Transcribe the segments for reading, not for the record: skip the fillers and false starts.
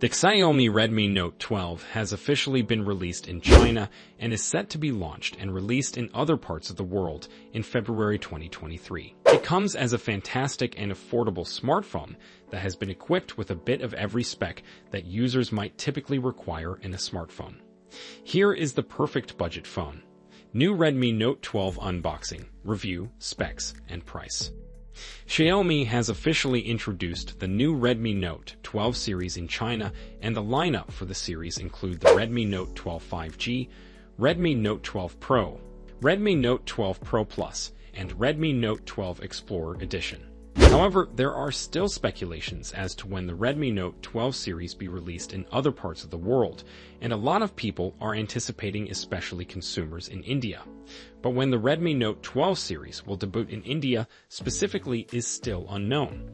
The Xiaomi Redmi Note 12 has officially been released in China and is set to be launched and released in other parts of the world in February 2023. It comes as a fantastic and affordable smartphone that has been equipped with a bit of every spec that users might typically require in a smartphone. Here is the perfect budget phone. New Redmi Note 12 unboxing, review, specs, and price. Xiaomi has officially introduced the new Redmi Note 12 series in China, and the lineup for the series include the Redmi Note 12 5G, Redmi Note 12 Pro, Redmi Note 12 Pro Plus, and Redmi Note 12 Explorer Edition. However, there are still speculations as to when the Redmi Note 12 series be released in other parts of the world, and a lot of people are anticipating, especially consumers in India. But when the Redmi Note 12 series will debut in India specifically is still unknown.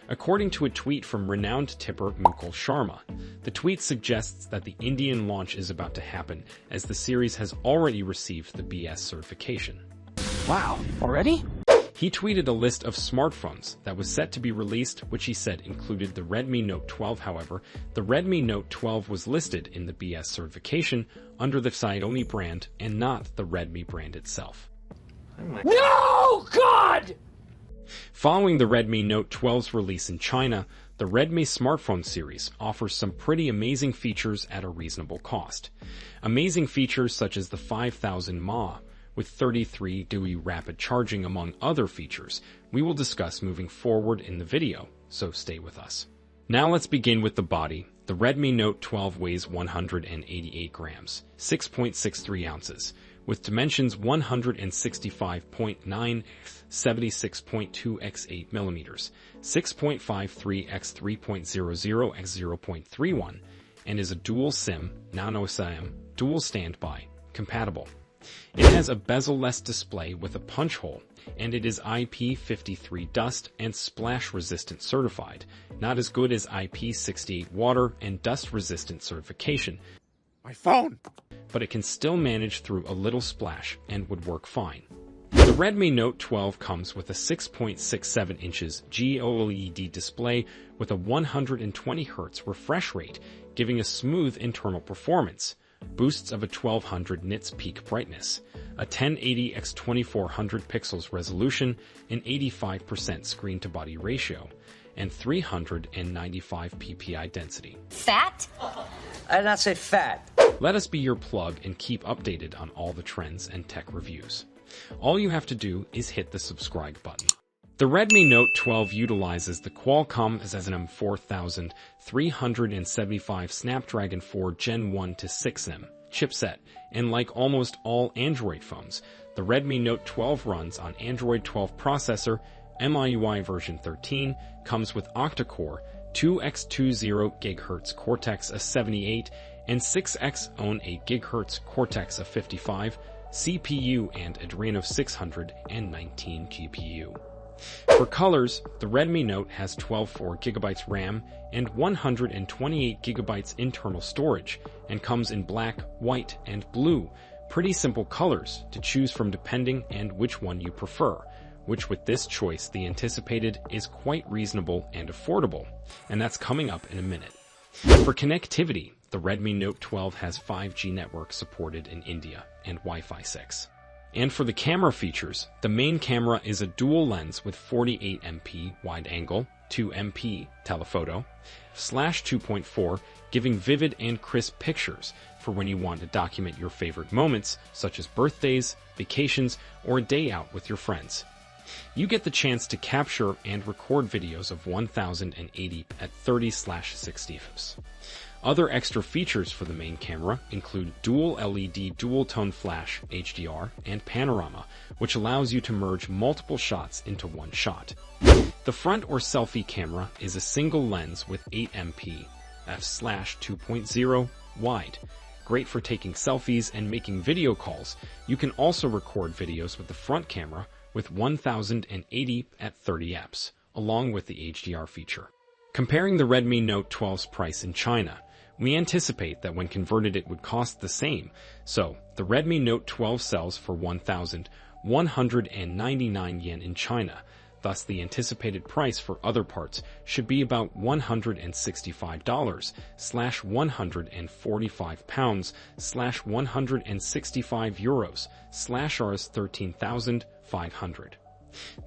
According to a tweet from renowned tipper Mukul Sharma, the tweet suggests that the Indian launch is about to happen as the series has already received the BS certification. Wow, already? He tweeted a list of smartphones that was set to be released, which he said included the Redmi Note 12. However, the Redmi Note 12 was listed in the BS certification under the Xiaomi brand and not the Redmi brand itself. No, God! Following the Redmi Note 12's release in China, the Redmi smartphone series offers some pretty amazing features at a reasonable cost. Amazing features such as the 5000 mAh, with 33 dB rapid charging among other features we will discuss moving forward in the video, so stay with us. Now let's begin with the body. The Redmi Note 12 weighs 188 grams, 6.63 ounces, with dimensions 165.9 x 76.2 x 8 mm, 6.53 x 3.00 x 0.31, and is a dual SIM, Nano-SIM, dual standby, compatible. It has a bezel-less display with a punch hole, and it is IP53 dust and splash resistant certified, not as good as IP68 water and dust resistant certification. My phone! But it can still manage through a little splash and would work fine. The Redmi Note 12 comes with a 6.67 inches G-OLED display with a 120 Hz refresh rate, giving a smooth internal performance. Boosts of a 1200 nits peak brightness, a 1080 x 2400 pixels resolution, an 85% screen-to-body ratio, and 395 ppi density. Fat? I did not say fat. Let us be your plug and keep updated on all the trends and tech reviews. All you have to do is hit the subscribe button. The Redmi Note 12 utilizes the Qualcomm Snapdragon 4375 Snapdragon 4 Gen 1 to 6M chipset, and like almost all Android phones, the Redmi Note 12 runs on Android 12 processor, MIUI version 13, comes with octa-core, 2x20 GHz Cortex-A78, and 6x8 GHz Cortex-A55, CPU and Adreno 619 GPU. For colors, the Redmi Note has 12.4GB RAM and 128GB internal storage, and comes in black, white, and blue. Pretty simple colors to choose from depending and which one you prefer, which with this choice the anticipated is quite reasonable and affordable, and that's coming up in a minute. For connectivity, the Redmi Note 12 has 5G network supported in India and Wi-Fi 6. And for the camera features, the main camera is a dual lens with 48MP wide angle, 2MP telephoto, /2.4, giving vivid and crisp pictures for when you want to document your favorite moments, such as birthdays, vacations, or a day out with your friends. You get the chance to capture and record videos of 1080 at 30/60 fps. Other extra features for the main camera include dual LED dual-tone flash, HDR, and panorama, which allows you to merge multiple shots into one shot. The front or selfie camera is a single lens with 8MP f/2.0 wide. Great for taking selfies and making video calls. You can also record videos with the front camera with 1080 at 30 fps, along with the HDR feature. Comparing the Redmi Note 12's price in China, we anticipate that when converted it would cost the same, so the Redmi Note 12 sells for 1,199 yen in China. Thus, the anticipated price for other parts should be about £165/£165/165 13,500.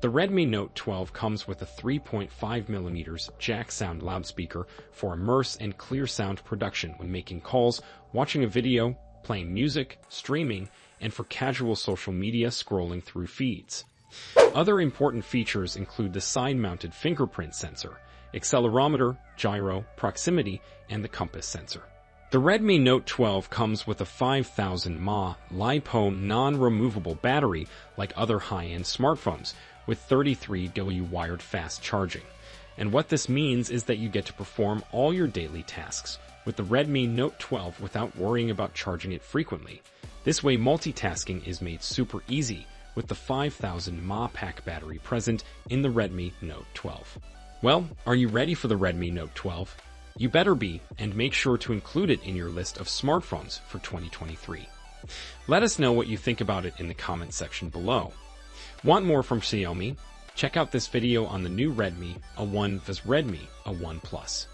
The Redmi Note 12 comes with a 3.5mm jack sound loudspeaker for immersive and clear sound production when making calls, watching a video, playing music, streaming, and for casual social media scrolling through feeds. Other important features include the side-mounted fingerprint sensor, accelerometer, gyro, proximity, and the compass sensor. The Redmi Note 12 comes with a 5000 mAh LiPo non-removable battery like other high-end smartphones, with 33W wired fast charging. And what this means is that you get to perform all your daily tasks with the Redmi Note 12 without worrying about charging it frequently. This way, multitasking is made super easy with the 5000 mAh pack battery present in the Redmi Note 12. Well, are you ready for the Redmi Note 12? You better be, and make sure to include it in your list of smartphones for 2023. Let us know what you think about it in the comments section below. Want more from Xiaomi? Check out this video on the new Redmi A1 vs Redmi A1 Plus.